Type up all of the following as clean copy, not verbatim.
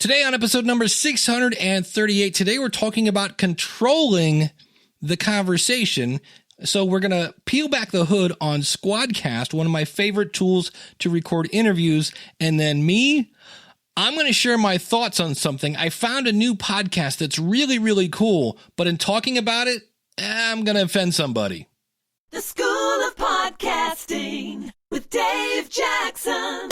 Today on episode number 638, today we're talking about controlling the conversation. So we're going to peel back the hood on Squadcast, one of my favorite tools to record interviews. And then I'm going to share my thoughts on something. I found a new podcast that's really, really cool, but in talking about it, I'm going to offend somebody. The School of Podcasting with Dave Jackson.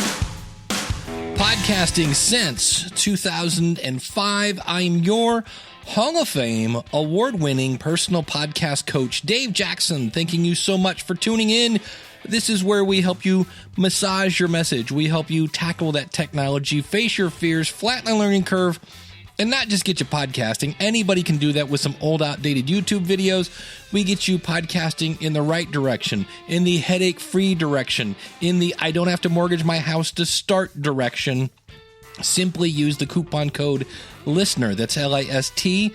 Podcasting since 2005. I'm your Hall of Fame award-winning personal podcast coach, Dave Jackson. Thanking you so much for tuning in. This is where we help you massage your message. We help you tackle that technology, face your fears, flatten the learning curve, and not just get you podcasting. Anybody can do that with some old, outdated YouTube videos. We get you podcasting in the right direction, in the headache-free direction, in the I don't have to mortgage my house to start direction. Simply use the coupon code LISTENER, that's LISTENER,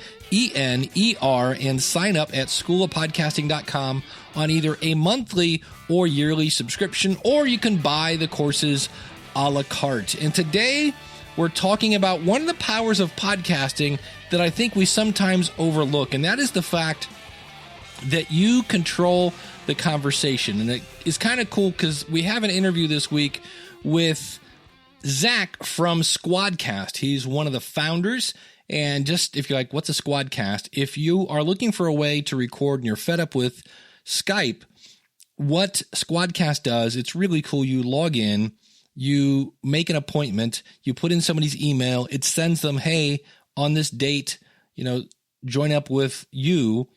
and sign up at schoolofpodcasting.com on either a monthly or yearly subscription, or you can buy the courses a la carte. And today, we're talking about one of the powers of podcasting that I think we sometimes overlook, and that is the fact that you control the conversation. And it is kind of cool because we have an interview this week with Zach from Squadcast. He's one of the founders. And just if you're like, what's a Squadcast? If you are looking for a way to record and you're fed up with Skype, what Squadcast does, it's really cool. You log in, you make an appointment, you put in somebody's email, it sends them, hey, on this date, join up with you,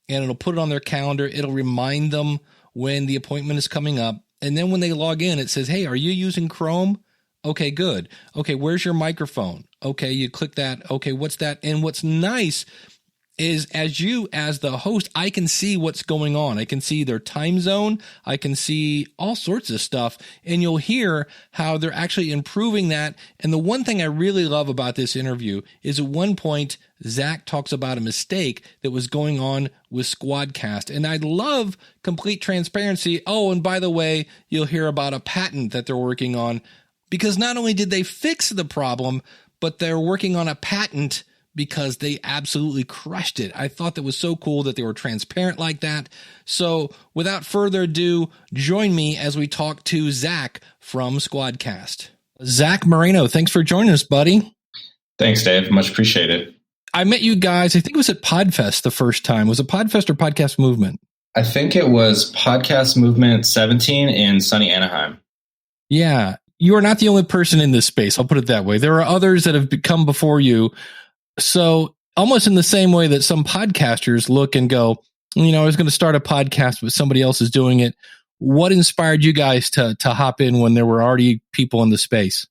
and it'll put it on their calendar. It'll remind them when the appointment is coming up. And then when they log in, it says, hey, are you using Chrome? Okay, good. Okay, where's your microphone? Okay, you click that. Okay, what's that? And what's nice is as the host, I can see what's going on. I can see their time zone. I can see all sorts of stuff. And you'll hear how they're actually improving that. And the one thing I really love about this interview is at one point, Zach talks about a mistake that was going on with Squadcast. And I love complete transparency. Oh, and by the way, you'll hear about a patent that they're working on, because not only did they fix the problem, but they're working on a patent because they absolutely crushed it. I thought that was so cool that they were transparent like that. So without further ado, join me as we talk to Zach from Squadcast. Zach Moreno, thanks for joining us, buddy. Thanks, Dave. Much appreciated. I met you guys, I think it was at PodFest the first time. Was it PodFest or Podcast Movement? I think it was Podcast Movement 17 in sunny Anaheim. Yeah. You are not the only person in this space. I'll put it that way. There are others that have come before you. So almost in the same way that some podcasters look and go, I was going to start a podcast, but somebody else is doing it. What inspired you guys to hop in when there were already people in the space?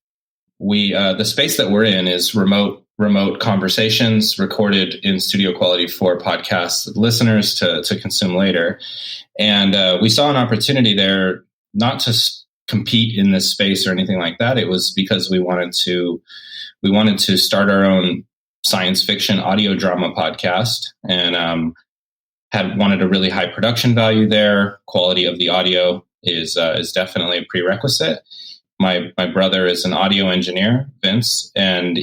The space that we're in is remote conversations recorded in studio quality for podcast listeners to consume later. And we saw an opportunity there, not to compete in this space or anything like that. It was because we wanted to start our own science fiction audio drama podcast, and had wanted a really high production value there. Quality of the audio is definitely a prerequisite. My brother is an audio engineer, Vince, and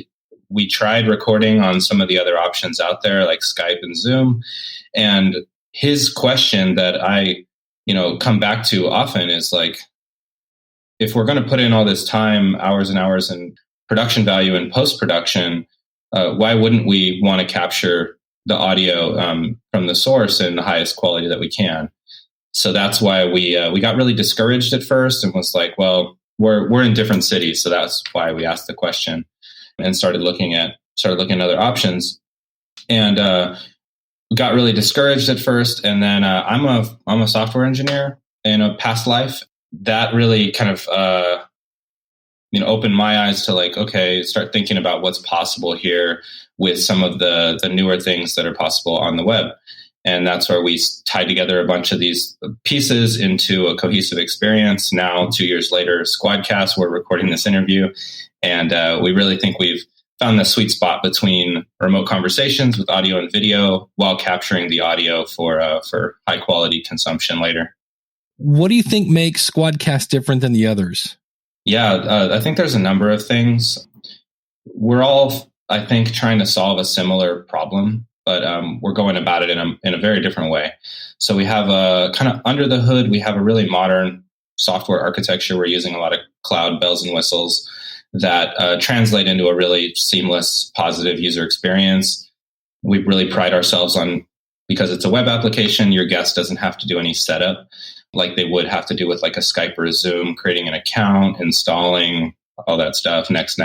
we tried recording on some of the other options out there like Skype and Zoom. And his question that I come back to often is like, if we're going to put in all this time, hours and hours, and production value in post-production, why wouldn't we want to capture the audio from the source in the highest quality that we can? So that's why we got really discouraged at first and was like, well, we're in different cities, so that's why we asked the question and started looking at other options, and got really discouraged at first. And then I'm a software engineer in a past life. That really kind of opened my eyes to like, okay, start thinking about what's possible here with some of the newer things that are possible on the web. And that's where we tied together a bunch of these pieces into a cohesive experience. Now, 2 years later, Squadcast, we're recording this interview, and we really think we've found the sweet spot between remote conversations with audio and video while capturing the audio for high quality consumption later. What do you think makes Squadcast different than the others? Yeah, I think there's a number of things. we're all, I think, trying to solve a similar problem, but we're going about it in a very different way. So we have a kind of under the hood, we have a really modern software architecture. We're using a lot of cloud bells and whistles that translate into a really seamless, positive user experience. We really pride ourselves on, because it's a web application, your guest doesn't have to do any setup like they would have to do with like a Skype or a Zoom, creating an account, installing all that stuff, next.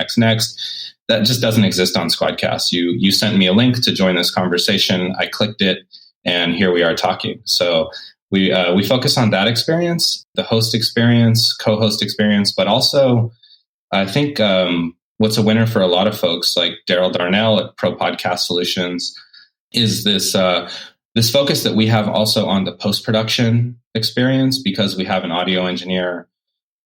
That just doesn't exist on Squadcast. You sent me a link to join this conversation. I clicked it, and here we are talking. So we focus on that experience, the host experience, co-host experience, but also I think what's a winner for a lot of folks like Daryl Darnell at Pro Podcast Solutions is this focus that we have also on the post-production experience, because we have an audio engineer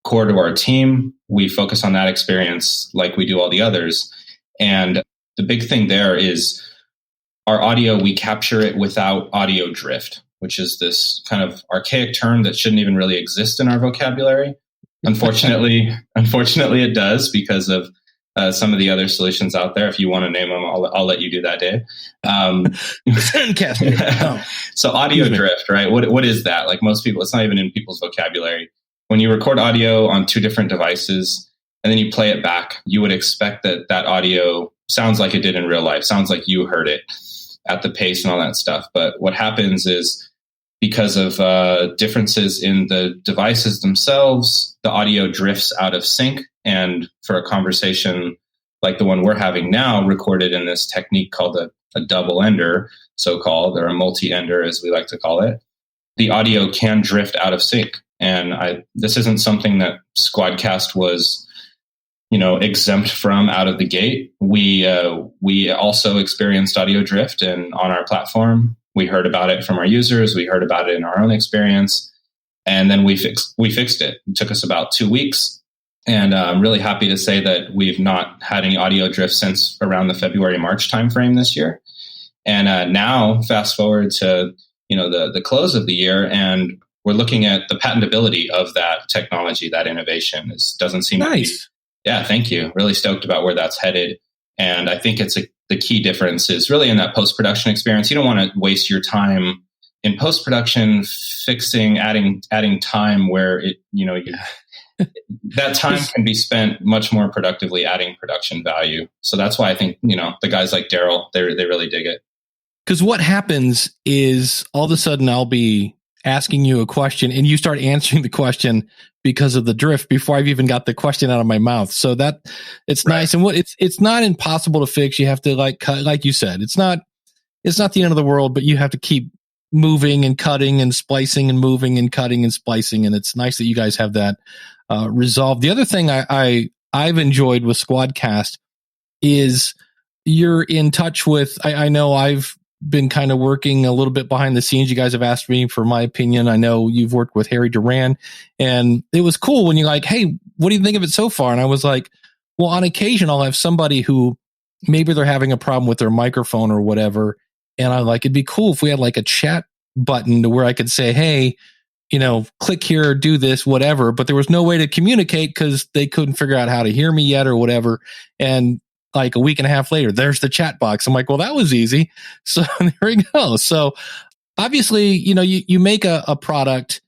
core to our team. We focus on that experience like we do all the others. And the big thing there is our audio, we capture it without audio drift, which is this kind of archaic term that shouldn't even really exist in our vocabulary. Unfortunately, it does, because of some of the other solutions out there. If you want to name them, I'll let you do that, Dave. So audio drift, right? What is that? Like most people, it's not even in people's vocabulary. When you record audio on two different devices and then you play it back, you would expect that audio sounds like it did in real life, sounds like you heard it at the pace and all that stuff. But what happens is, because of differences in the devices themselves, the audio drifts out of sync. And for a conversation like the one we're having now, recorded in this technique called a double ender, so-called, or a multi-ender, as we like to call it, the audio can drift out of sync. And this isn't something that Squadcast was, exempt from out of the gate. We also experienced audio drift, and on our platform, we heard about it from our users. We heard about it in our own experience, and then we fixed it. It took us about 2 weeks. And I'm really happy to say that we've not had any audio drift since around the February-March timeframe this year. And now, fast forward to the close of the year, and we're looking at the patentability of that technology, that innovation. It doesn't seem nice. Yeah, thank you. Really stoked about where that's headed. And I think the key difference is really in that post-production experience. You don't want to waste your time in post-production fixing, adding time where that time can be spent much more productively adding production value. So that's why I think, the guys like Daryl, they really dig it. Because what happens is all of a sudden I'll be asking you a question and you start answering the question because of the drift before I've even got the question out of my mouth. So that it's right. Nice. And it's not impossible to fix. You have to cut, like you said, it's not the end of the world, but you have to keep moving and cutting and splicing and moving and cutting and splicing. And it's nice that you guys have that resolved. The other thing I've enjoyed with Squadcast is you're in touch with, I know I've been kind of working a little bit behind the scenes. You guys have asked me for my opinion. I know you've worked with Harry Duran, and it was cool when you're like, hey, what do you think of it so far? And I was like, well, on occasion I'll have somebody who maybe they're having a problem with their microphone or whatever. And I'm like, it'd be cool if we had like a chat button to where I could say, hey, click here, do this, whatever. But there was no way to communicate because they couldn't figure out how to hear me yet or whatever. And like a week and a half later, there's the chat box. I'm like, well, that was easy. So there we go. So obviously, you make a product,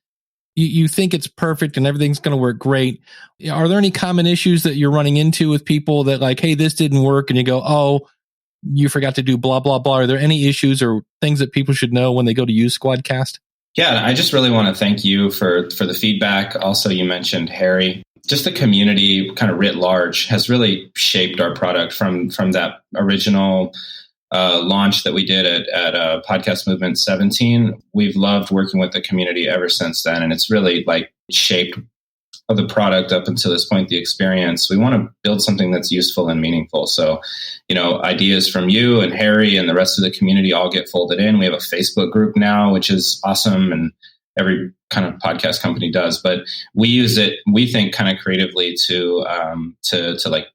you think it's perfect and everything's going to work great. Are there any common issues that you're running into with people that like, hey, this didn't work, and you go, oh, you forgot to do blah, blah, blah. Are there any issues or things that people should know when they go to use Squadcast? Yeah, I just really want to thank you for the feedback. Also, you mentioned Harry. Just the community kind of writ large has really shaped our product from that original launch that we did at Podcast Movement 17. We've loved working with the community ever since then. And it's really shaped the product up until this point, the experience. We want to build something that's useful and meaningful. So, ideas from you and Harry and the rest of the community all get folded in. We have a Facebook group now, which is awesome. And every kind of podcast company does, but we use it, we think, kind of creatively to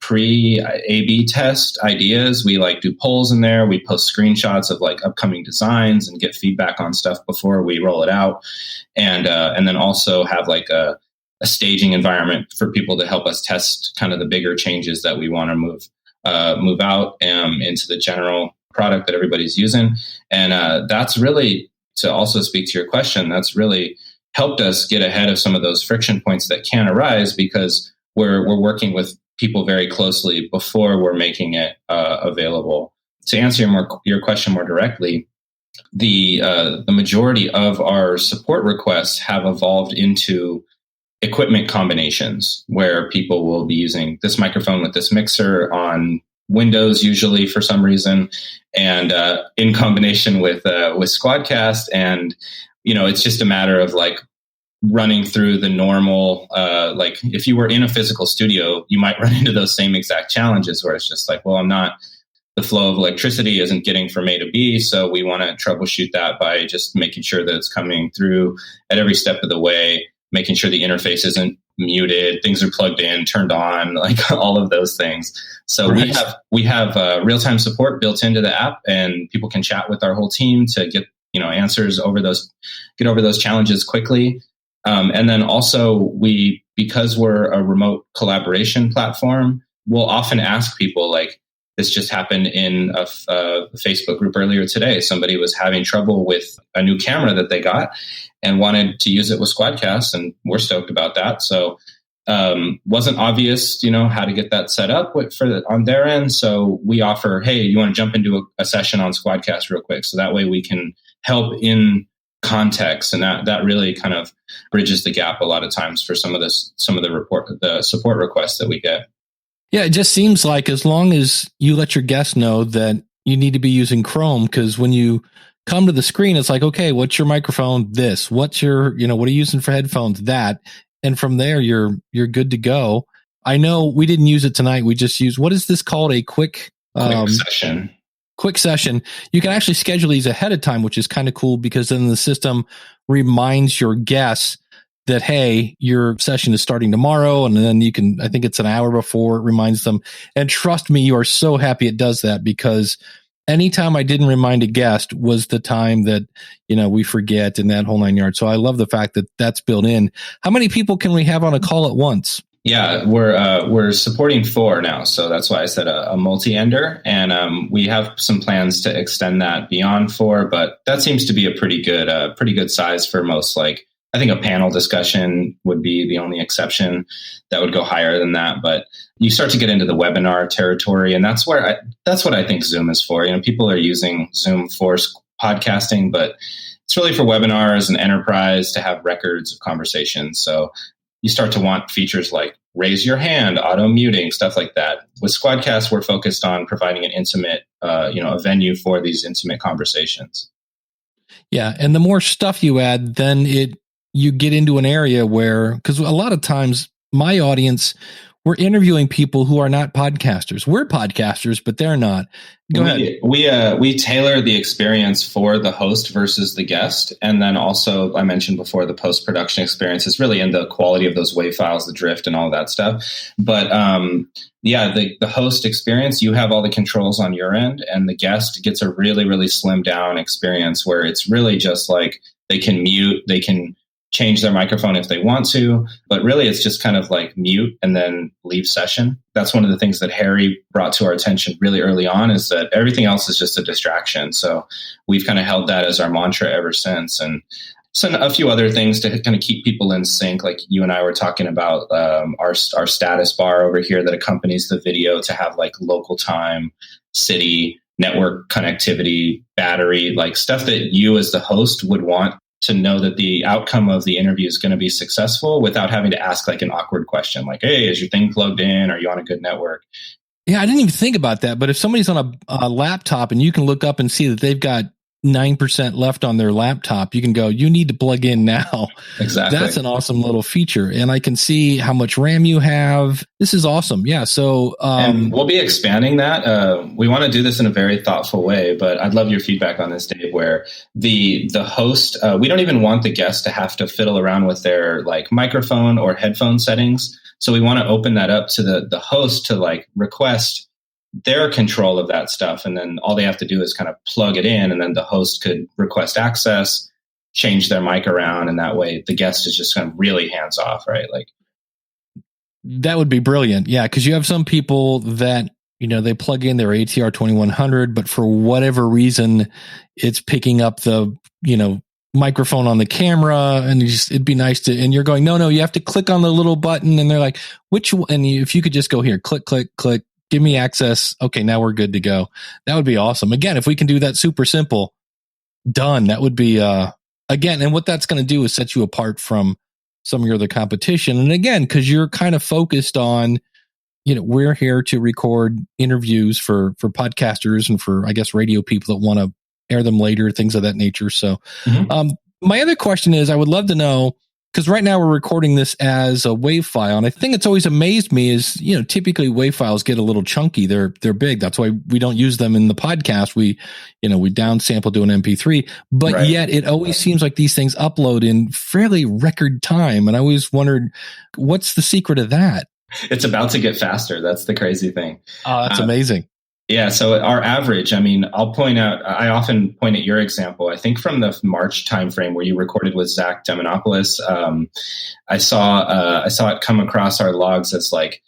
pre-A/B test ideas. We do polls in there. We post screenshots of upcoming designs and get feedback on stuff before we roll it out. And then also have a staging environment for people to help us test kind of the bigger changes that we want to move move out into the general product that everybody's using. And that's really, to also speak to your question, that's really helped us get ahead of some of those friction points that can arise, because we're working with people very closely before we're making it available. To answer your question more directly, the majority of our support requests have evolved into equipment combinations where people will be using this microphone with this mixer on Windows, usually for some reason, and in combination with Squadcast. And, it's just a matter of like running through the normal, like if you were in a physical studio, you might run into those same exact challenges where it's just like, well, the flow of electricity isn't getting from A to B. So we want to troubleshoot that by just making sure that it's coming through at every step of the way, making sure the interface isn't muted, things are plugged in, turned on, like all of those things. So right. we have real-time support built into the app, and people can chat with our whole team to get, answers get over those challenges quickly. And then also because we're a remote collaboration platform, we'll often ask people, like, this just happened in a Facebook group earlier today. Somebody was having trouble with a new camera that they got and wanted to use it with Squadcast, and we're stoked about that. So wasn't obvious, how to get that set up on their end. So we offer, hey, you want to jump into a session on Squadcast real quick? So that way we can help in context, and that really kind of bridges the gap a lot of times for some of the support requests that we get. Yeah, it just seems like as long as you let your guests know that you need to be using Chrome, because when you come to the screen, it's like, okay, what's your microphone? This. What's your, what are you using for headphones? That. And from there, you're good to go. I know we didn't use it tonight. We just used, what is this called? A quick session. Quick session. You can actually schedule these ahead of time, which is kind of cool, because then the system reminds your guests that, hey, your session is starting tomorrow. And then I think it's an hour before, it reminds them. And trust me, you are so happy it does that, because anytime I didn't remind a guest was the time that, we forget, and that whole 9 yards. So I love the fact that that's built in. How many people can we have on a call at once? Yeah, we're supporting 4 now. So that's why I said a multi-ender. And we have some plans to extend that beyond 4, but that seems to be a pretty good size for most. Like, I think a panel discussion would be the only exception that would go higher than that. But you start to get into the webinar territory, and that's what I think Zoom is for. People are using Zoom for podcasting, but it's really for webinars and enterprise to have records of conversations. So you start to want features like raise your hand, auto muting, stuff like that. With Squadcast, we're focused on providing an intimate, a venue for these intimate conversations. Yeah, and the more stuff you add, then you get into an area where, because a lot of times my audience, we're interviewing people who are not podcasters. We're podcasters, but they're not. Go ahead. We tailor the experience for the host versus the guest. And then also, I mentioned before, the post-production experience is really in the quality of those WAV files, the drift and all that stuff. But the host experience, you have all the controls on your end, and the guest gets a really, really slimmed down experience where it's really just like they can mute, they can change their microphone if they want to, but really it's just kind of like mute and then leave session. That's one of the things that Harry brought to our attention really early on, is that everything else is just a distraction. So we've kind of held that as our mantra ever since. And so a few other things to kind of keep people in sync, like you and I were talking about our status bar over here that accompanies the video to have like local time, city, network connectivity, battery, like stuff that you as the host would want to know that the outcome of the interview is going to be successful without having to ask like an awkward question like, hey, is your thing plugged in? Are you on a good network? Yeah, I didn't even think about that. But if somebody's on a laptop and you can look up and see that they've got 9% left on their laptop, you can go, you need to plug in now. Exactly. That's an awesome little feature. And I can see how much RAM you have. This is awesome. Yeah. So, and we'll be expanding that. We want to do this in a very thoughtful way, but I'd love your feedback on this, Dave, where the host, we don't even want the guest to have to fiddle around with their like microphone or headphone settings. So we want to open that up to the host to like request their control of that stuff. And then all they have to do is kind of plug it in, and then the host could request access, change their mic around. And that way the guest is just kind of really hands off, right? Like that would be brilliant. Yeah. Cause you have some people that they plug in their ATR 2100, but for whatever reason, it's picking up the, microphone on the camera, and it'd be nice to, and you're going, no, you have to click on the little button, and they're like, which one? And if you could just go here, click, give me access. Okay, now we're good to go. That would be awesome. Again, if we can do that super simple, done. That would be, again, and what that's going to do is set you apart from some of your other competition. And again, because you're kind of focused on, we're here to record interviews for podcasters and for, I guess, radio people that want to air them later, things of that nature. So my other question is, I would love to know, because right now we're recording this as a WAV file. And I think it's always amazed me is, typically WAV files get a little chunky. They're big. That's why we don't use them in the podcast. We downsample to an MP3, but yet it always seems like these things upload in fairly record time. And I always wondered, what's the secret of that? It's about to get faster. That's the crazy thing. Oh, that's amazing. Yeah. So our average, I'll point out, I often point at your example. I think from the March timeframe where you recorded with Zach Demonopoulos, I saw it come across our logs as like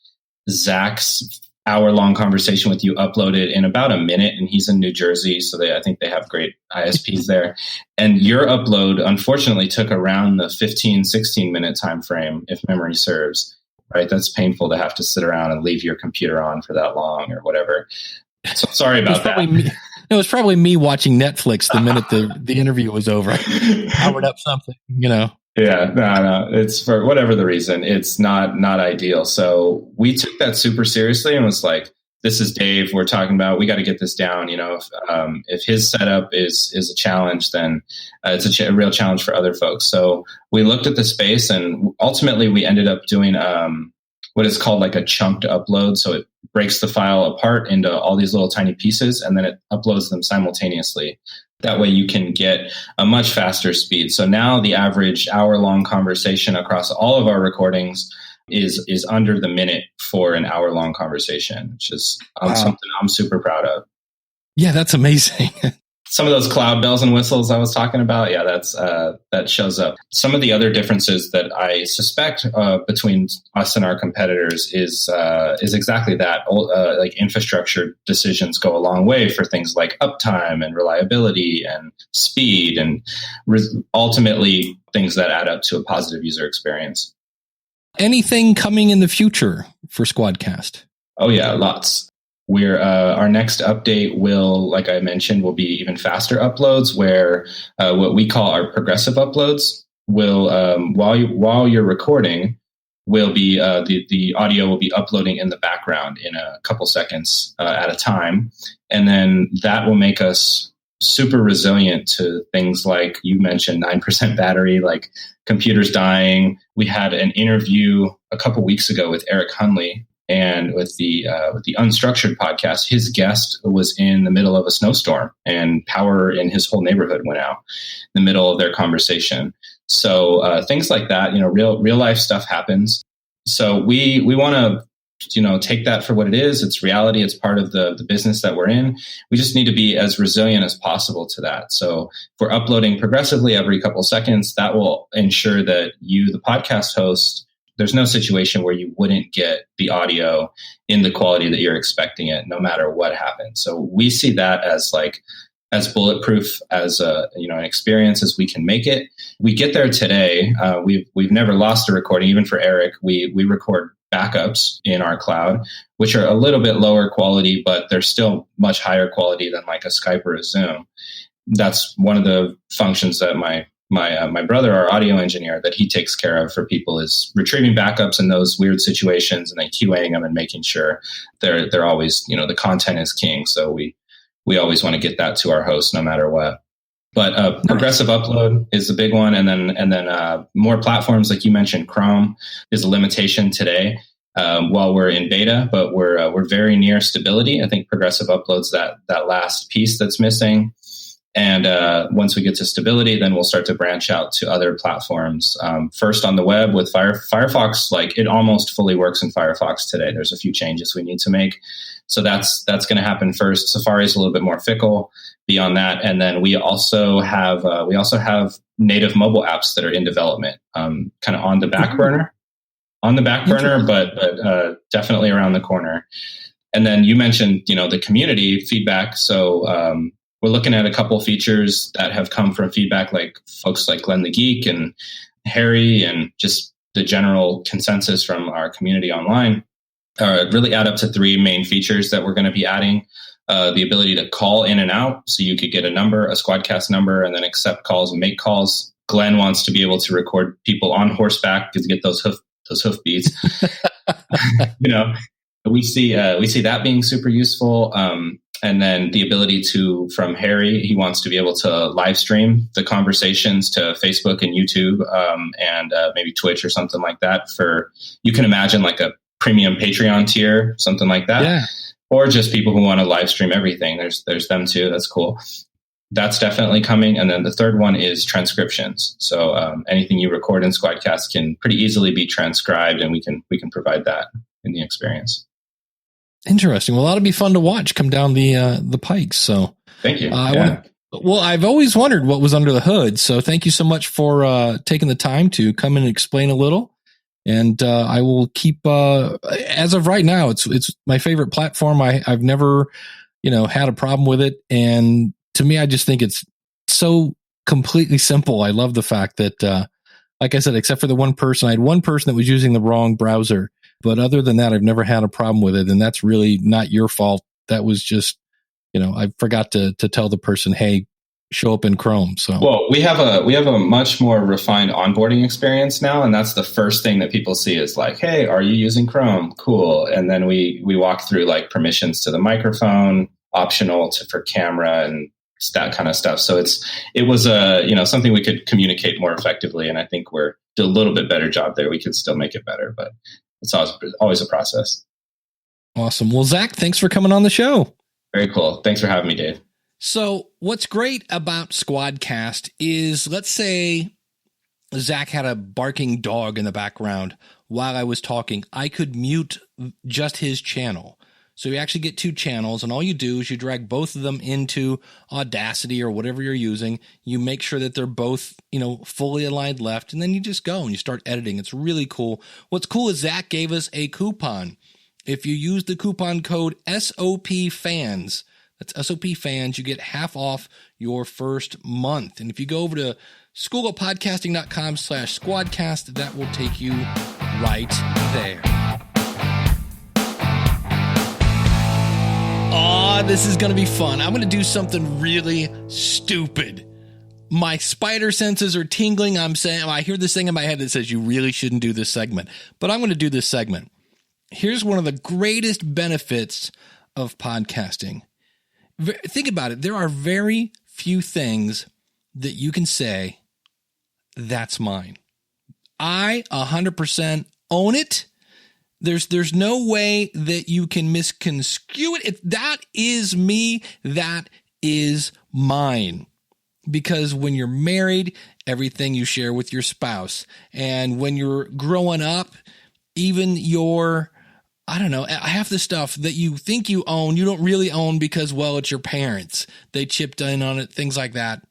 Zach's hour-long conversation with you uploaded in about a minute, and he's in New Jersey. So I think they have great ISPs there. And your upload, unfortunately, took around the 15, 16-minute time frame, if memory serves. Right. That's painful to have to sit around and leave your computer on for that long or whatever. So sorry about that. It was probably me watching Netflix the minute the interview was over. I powered up something, Yeah, no. It's for whatever the reason. It's not ideal. So we took that super seriously and was like, this is Dave we're talking about. We got to get this down. If his setup is a challenge, then it's a real challenge for other folks. So we looked at the space, and ultimately we ended up doing what is called like a chunked upload. So it breaks the file apart into all these little tiny pieces, and then it uploads them simultaneously. That way you can get a much faster speed. So now the average hour-long conversation across all of our recordings is under the minute for an hour-long conversation, which is something I'm super proud of. Yeah, that's amazing. Some of those cloud bells and whistles I was talking about, that shows up. Some of the other differences that I suspect between us and our competitors is exactly that. Like infrastructure decisions go a long way for things like uptime and reliability and speed, and ultimately things that add up to a positive user experience. Anything coming in the future for Squadcast? Oh yeah, lots. We're our next update will, like I mentioned, will be even faster uploads, where what we call our progressive uploads will, while you're recording, will be the audio will be uploading in the background in a couple seconds at a time, and then that will make us super resilient to things like you mentioned, 9% battery, like computers dying. We had an interview a couple weeks ago with Eric Hunley, and with the Unstructured podcast, his guest was in the middle of a snowstorm, and power in his whole neighborhood went out in the middle of their conversation. So things like that, real life stuff happens. So we want to, take that for what it is. It's reality. It's part of the business that we're in. We just need to be as resilient as possible to that. So if we're uploading progressively every couple seconds, that will ensure that you, the podcast host, there's no situation where you wouldn't get the audio in the quality that you're expecting it, no matter what happens. So we see that as bulletproof as an experience as we can make it. We get there today. We've never lost a recording. Even for Eric, we record backups in our cloud, which are a little bit lower quality, but they're still much higher quality than like a Skype or a Zoom. That's one of the functions that my brother, our audio engineer, that he takes care of for people, is retrieving backups in those weird situations and then QAing them and making sure they're always, the content is king. So we always want to get that to our host no matter what. But progressive upload is a big one, and then more platforms, like you mentioned, Chrome is a limitation today while we're in beta, but we're very near stability. I think progressive upload's that last piece that's missing. And once we get to stability, then we'll start to branch out to other platforms. First on the web with Firefox, like it almost fully works in Firefox today. There's a few changes we need to make. So that's going to happen first. Safari is a little bit more fickle beyond that. And then we also have native mobile apps that are in development, kind of on the back burner, but definitely around the corner. And then you mentioned, the community feedback. So we're looking at a couple features that have come from feedback, like folks like Glenn the Geek and Harry, and just the general consensus from our community online. Really add up to 3 main features that we're going to be adding. The ability to call in and out. So you could get a number, a Squadcast number, and then accept calls and make calls. Glenn wants to be able to record people on horseback to get those hoof beats. We see that being super useful. And then the ability from Harry, he wants to be able to live stream the conversations to Facebook and YouTube, and maybe Twitch or something like that. You can imagine like a premium Patreon tier, something like that. Yeah. Or just people who want to live stream everything. There's them too. That's cool. That's definitely coming. And then the third one is transcriptions. So anything you record in Squadcast can pretty easily be transcribed, and we can provide that in the experience. Interesting. Well, that'll be fun to watch come down the pike. So thank you. I've always wondered what was under the hood. So thank you so much for taking the time to come in and explain a little. And I will keep, as of right now, it's my favorite platform. I've never, had a problem with it. And to me, I just think it's so completely simple. I love the fact that, like I said, except for the one person, I had one person that was using the wrong browser. But other than that, I've never had a problem with it. And that's really not your fault. That was just, I forgot to tell the person, hey, show up in Chrome. So, well, we have a much more refined onboarding experience now, and that's the first thing that people see is like, hey, are you using Chrome? Cool. And then we walk through like permissions to the microphone, optional for camera, and that kind of stuff. So it was something we could communicate more effectively, and I think we're doing a little bit better job there. We could still make it better, but it's always a process. Awesome. Well, Zach, thanks for coming on the show. Very cool. Thanks for having me, Dave. So what's great about Squadcast is, let's say Zach had a barking dog in the background while I was talking. I could mute just his channel. So you actually get 2 channels, and all you do is you drag both of them into Audacity or whatever you're using. You make sure that they're both, fully aligned left, and then you just go and you start editing. It's really cool. What's cool is Zach gave us a coupon. If you use the coupon code SOPFans, that's SOP fans, you get half off your first month. And if you go over to schoolofpodcasting.com/squadcast, that will take you right there. Oh, this is going to be fun. I'm going to do something really stupid. My spider senses are tingling. I hear this thing in my head that says you really shouldn't do this segment, but I'm going to do this segment. Here's one of the greatest benefits of podcasting. Think about it. There are very few things that you can say, that's mine. I 100% own it. There's no way that you can misconstrue it. That is me. That is mine. Because when you're married, everything you share with your spouse. And when you're growing up, even your, half the stuff that you think you own, you don't really own because, well, it's your parents. They chipped in on it, things like that.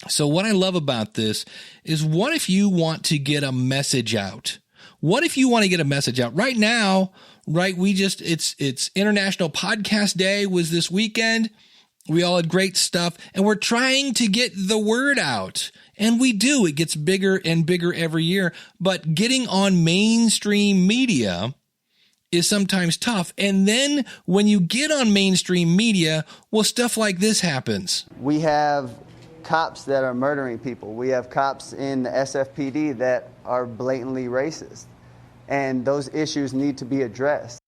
So what I love about this is, what if you want to get a message out? What if you want to get a message out right now, right? It's International Podcast Day was this weekend. We all had great stuff, and we're trying to get the word out. And we do. It gets bigger and bigger every year. But getting on mainstream media is sometimes tough. And then when you get on mainstream media, well, stuff like this happens. We have cops that are murdering people. We have cops in the SFPD that are blatantly racist. And those issues need to be addressed.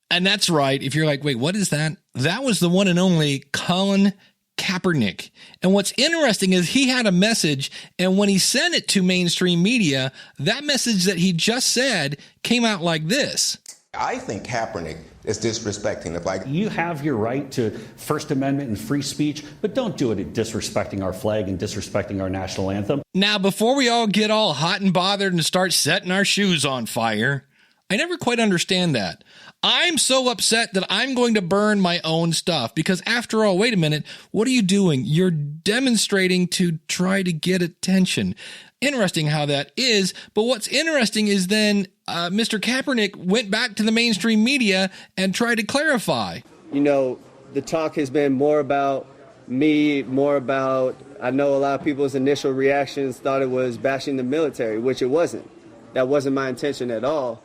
And that's right. If you're like, wait, what is that? That was the one and only Colin Kaepernick. And what's interesting is he had a message, and when he sent it to mainstream media, that message that he just said came out like this. I think Kaepernick is disrespecting the flag. You have your right to First Amendment and free speech, but don't do it at disrespecting our flag and disrespecting our national anthem. Now, before we all get all hot and bothered and start setting our shoes on fire, I never quite understand that. I'm so upset that I'm going to burn my own stuff because, after all, wait a minute, what are you doing? You're demonstrating to try to get attention. Interesting how that is, but what's interesting is then Mr. Kaepernick went back to the mainstream media and tried to clarify. You know, the talk has been more about me, I know a lot of people's initial reactions thought it was bashing the military, which it wasn't. That wasn't my intention at all.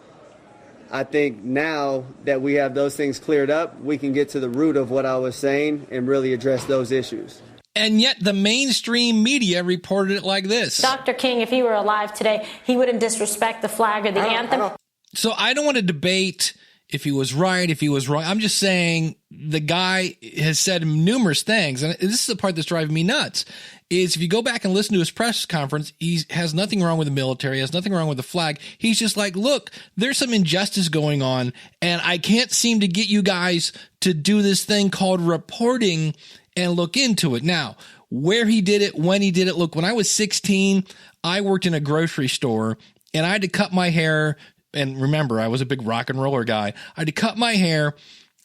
I think now that we have those things cleared up, we can get to the root of what I was saying and really address those issues. And yet the mainstream media reported it like this. Dr. King, if he were alive today, he wouldn't disrespect the flag or the anthem. So I don't want to debate if he was right, if he was wrong. I'm just saying the guy has said numerous things. And this is the part that's driving me nuts, is if you go back and listen to his press conference, he has nothing wrong with the military, has nothing wrong with the flag. He's just like, look, there's some injustice going on, and I can't seem to get you guys to do this thing called reporting and look into it. Now, where he did it, when he did it, look, when I was 16, I worked in a grocery store, and I had to cut my hair. And remember, I was a big rock and roller guy. I had to cut my hair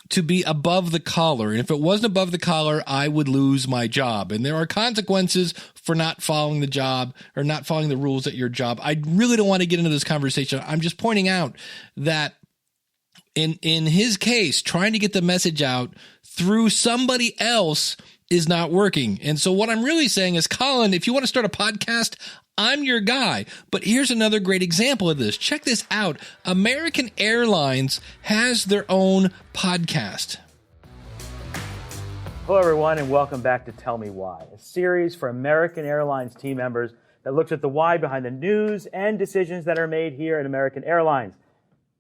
to be above the collar. And if it wasn't above the collar, I would lose my job. And there are consequences for not following the job or not following the rules at your job. I really don't want to get into this conversation. I'm just pointing out that in his case, trying to get the message out through somebody else is not working. And so what I'm really saying is, Colin, if you want to start a podcast, I'm your guy. But here's another great example of this. Check this out. American Airlines has their own podcast. Hello, everyone, and welcome back to Tell Me Why, a series for American Airlines team members that looks at the why behind the news and decisions that are made here at American Airlines.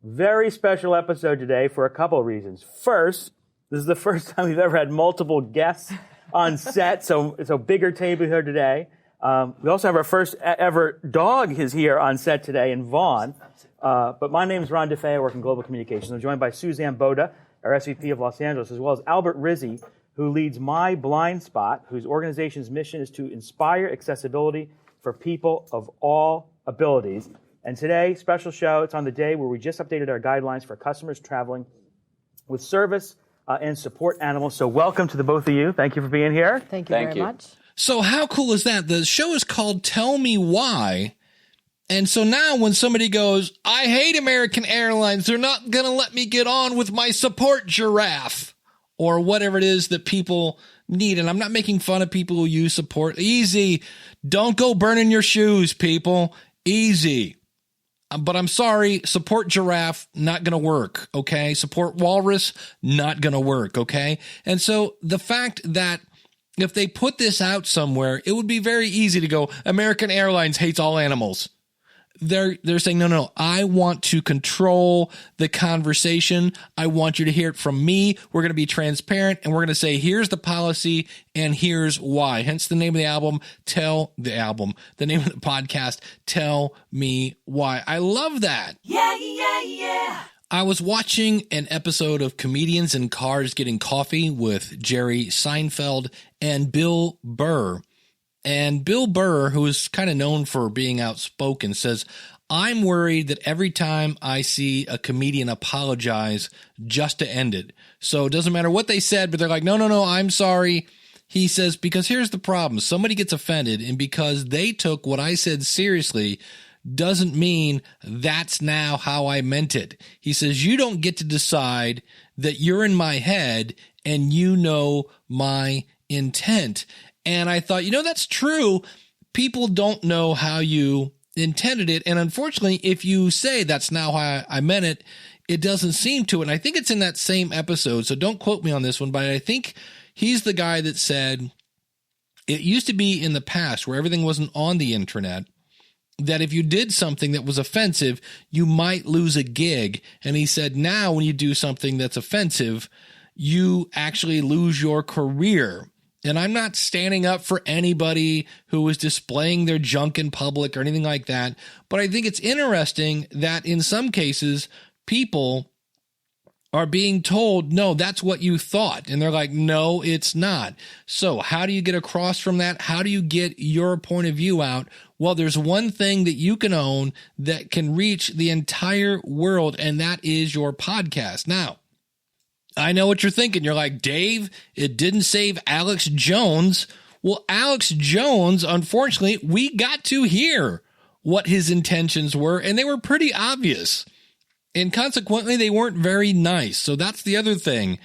Very special episode today for a couple of reasons. First, this is the first time we've ever had multiple guests on set, so it's a bigger table here today. We also have our first ever dog is here on set today in Vaughn. But my name is Ron DeFeo. I work in global communications. I'm joined by Suzanne Boda, our SVP of Los Angeles, as well as Albert Rizzi, who leads My Blind Spot, whose organization's mission is to inspire accessibility for people of all abilities. And today, special show, it's on the day where we just updated our guidelines for customers traveling with service and support animals. So welcome to the both of you. Thank you for being here. Thank you very much. So how cool is that? The show is called Tell Me Why. And so now when somebody goes, I hate American Airlines, they're not going to let me get on with my support giraffe or whatever it is that people need. And I'm not making fun of people who use support. Easy. Don't go burning your shoes, people. Easy. But I'm sorry, support giraffe, not going to work, okay? Support walrus, not going to work, okay? And so the fact that if they put this out somewhere, it would be very easy to go, American Airlines hates all animals. They're saying, no, I want to control the conversation. I want you to hear it from me. We're going to be transparent, and we're going to say, here's the policy, and here's why. Hence the name of the album, the name of the podcast, Tell Me Why. I love that. Yeah. I was watching an episode of Comedians in Cars Getting Coffe with Jerry Seinfeld and Bill Burr. And Bill Burr, who is kind of known for being outspoken, says, I'm worried that every time I see a comedian apologize just to end it. So it doesn't matter what they said, but they're like, no, I'm sorry. He says, because here's the problem. Somebody gets offended, and because they took what I said seriously doesn't mean that's now how I meant it. He says, you don't get to decide that you're in my head and you know my intent. And I thought, that's true. People don't know how you intended it. And unfortunately, if you say that's now how I meant it, it doesn't seem to. And I think it's in that same episode. So don't quote me on this one, but I think he's the guy that said it used to be in the past where everything wasn't on the internet, that if you did something that was offensive, you might lose a gig. And he said, now when you do something that's offensive, you actually lose your career. And I'm not standing up for anybody who is displaying their junk in public or anything like that. But I think it's interesting that in some cases, people are being told, no, that's what you thought. And they're like, no, it's not. So how do you get across from that? How do you get your point of view out? Well, there's one thing that you can own that can reach the entire world, and that is your podcast. Now, I know what you're thinking. You're like, Dave, it didn't save Alex Jones. Well, Alex Jones, unfortunately, we got to hear what his intentions were, and they were pretty obvious. And consequently, they weren't very nice. So that's the other thing.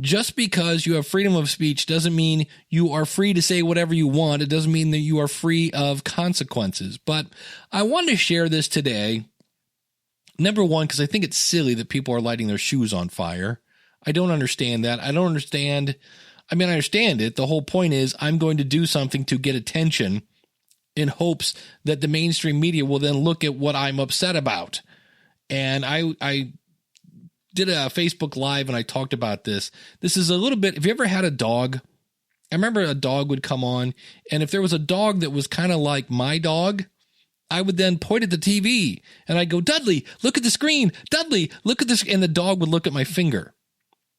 Just because you have freedom of speech doesn't mean you are free to say whatever you want. It doesn't mean that you are free of consequences. But I wanted to share this today. Number one, because I think it's silly that people are lighting their shoes on fire. I don't understand that. I understand it. The whole point is I'm going to do something to get attention in hopes that the mainstream media will then look at what I'm upset about. And I did a Facebook Live and I talked about this. This is a little bit, have you ever had a dog? I remember a dog would come on, and if there was a dog that was kind of like my dog, I would then point at the TV and I'd go, Dudley, look at the screen. Dudley, look at this. And the dog would look at my finger,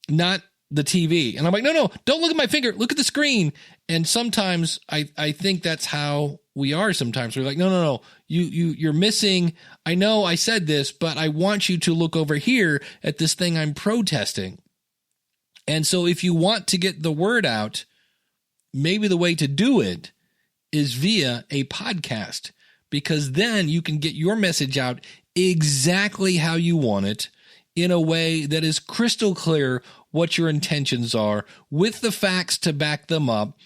not the TV. And I'm like, no, don't look at my finger. Look at the screen. And sometimes I think that's how we are sometimes. We're like, no, you're missing. I know I said this, but I want you to look over here at this thing I'm protesting. And so if you want to get the word out, maybe the way to do it is via a podcast, because then you can get your message out exactly how you want it in a way that is crystal clear what your intentions are, with the facts to back them up,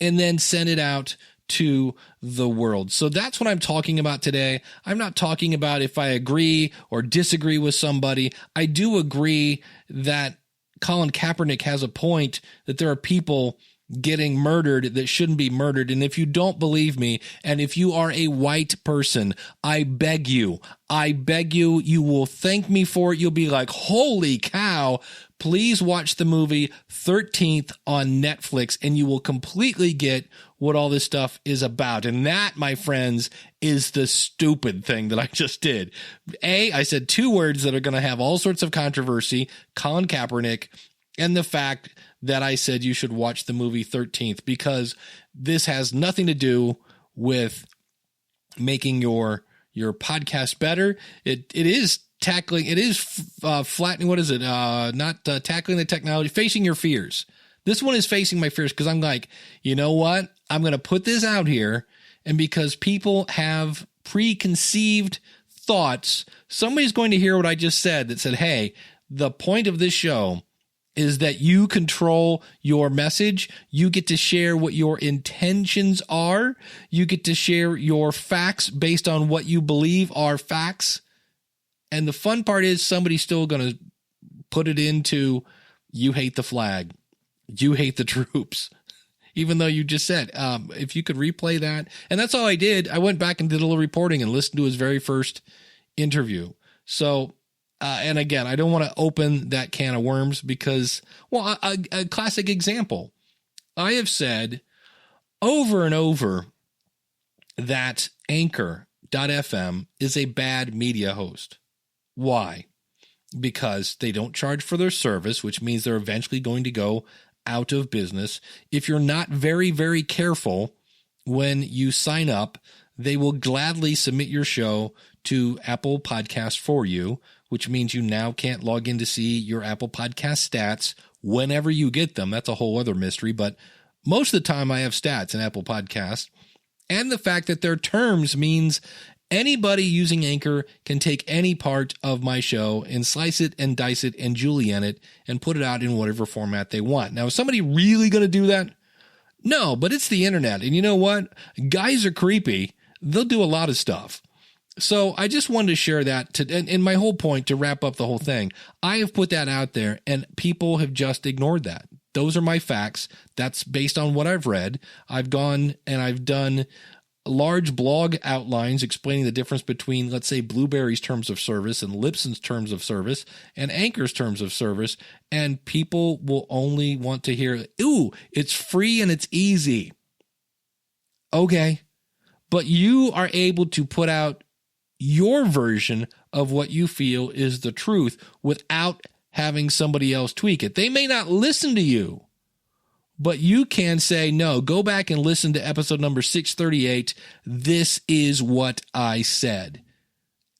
and then send it out to the world. So that's what I'm talking about today. I'm not talking about if I agree or disagree with somebody. I do agree that Colin Kaepernick has a point, that there are people getting murdered that shouldn't be murdered. And if you don't believe me, and if you are a white person, I beg you, you will thank me for it. You'll be like, holy cow, please watch the movie 13th on Netflix, and you will completely get what all this stuff is about. And that, my friends, is the stupid thing that I just did. I said two words that are going to have all sorts of controversy: Colin Kaepernick, and the fact that I said you should watch the movie 13th, because this has nothing to do with making your podcast better. It is tackling, flattening, what is it? Not tackling the technology, facing your fears. This one is facing my fears, because I'm like, you know what? I'm going to put this out here, and because people have preconceived thoughts, somebody's going to hear what I just said that said, hey, the point of this show is that you control your message. You get to share what your intentions are. You get to share your facts based on what you believe are facts. And the fun part is somebody's still going to put it into, you hate the flag, you hate the troops, even though you just said, if you could replay that. And that's all I did. I went back and did a little reporting and listened to his very first interview. So, and again, I don't want to open that can of worms, because, well, a classic example. I have said over and over that Anchor.fm is a bad media host. Why? Because they don't charge for their service, which means they're eventually going to go out of business. If you're not very, very careful when you sign up, they will gladly submit your show to Apple Podcasts for you, which means you now can't log in to see your Apple Podcast stats whenever you get them. That's a whole other mystery, but most of the time I have stats in Apple Podcasts. And the fact that their terms means anybody using Anchor can take any part of my show and slice it and dice it and julienne it and put it out in whatever format they want. Now, is somebody really going to do that? No, but it's the internet. And you know what? Guys are creepy. They'll do a lot of stuff. So I just wanted to share that, and my whole point, to wrap up the whole thing, I have put that out there and people have just ignored that. Those are my facts. That's based on what I've read. I've gone and I've done large blog outlines explaining the difference between, let's say, Blueberry's terms of service and Lipson's terms of service and Anchor's terms of service, and people will only want to hear, ooh, it's free and it's easy. Okay, but you are able to put out your version of what you feel is the truth without having somebody else tweak it. They may not listen to you, but you can say, no, go back and listen to episode number 638. This is what I said,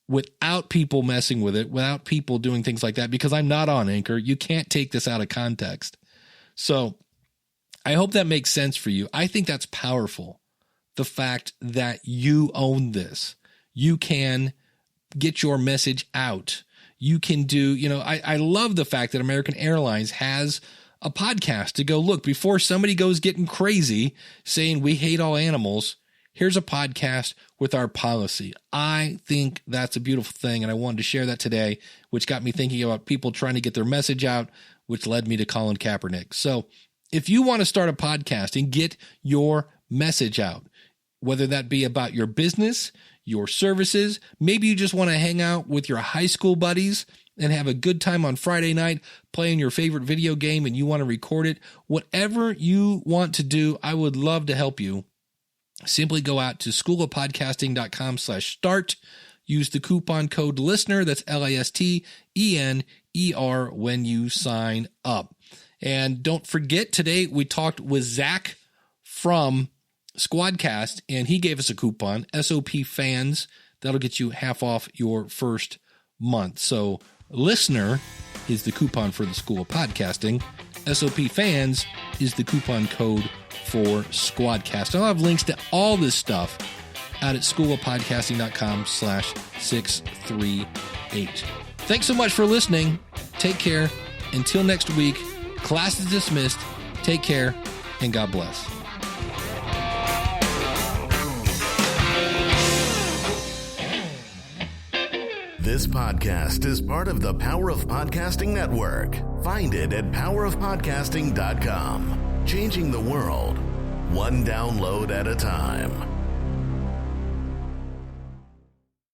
without people messing with it, without people doing things like that, because I'm not on Anchor. You can't take this out of context. So I hope that makes sense for you. I think that's powerful. The fact that you own this. you can get your message out. You can do, I love the fact that American Airlines has a podcast to go, look, before somebody goes getting crazy saying we hate all animals, here's a podcast with our policy. I think that's a beautiful thing, and I wanted to share that today, which got me thinking about people trying to get their message out, which led me to Colin Kaepernick. So if you want to start a podcast and get your message out, whether that be about your business, your services, maybe you just want to hang out with your high school buddies and have a good time on Friday night playing your favorite video game and you want to record it, whatever you want to do, I would love to help you. Simply go out to schoolofpodcasting.com/start. Use the coupon code LISTENER, that's LISTENER, when you sign up. And don't forget, today we talked with Zach from Squadcast, and he gave us a coupon, SOP fans. That'll get you half off your first month. So LISTENER is the coupon for the School of Podcasting. SOP fans is the coupon code for Squadcast. I'll have links to all this stuff out at schoolofpodcasting.com/638. Thanks so much for listening. Take care. Until next week, class is dismissed. Take care, and God bless. This podcast is part of the Power of Podcasting Network. Find it at powerofpodcasting.com. Changing the world, one download at a time.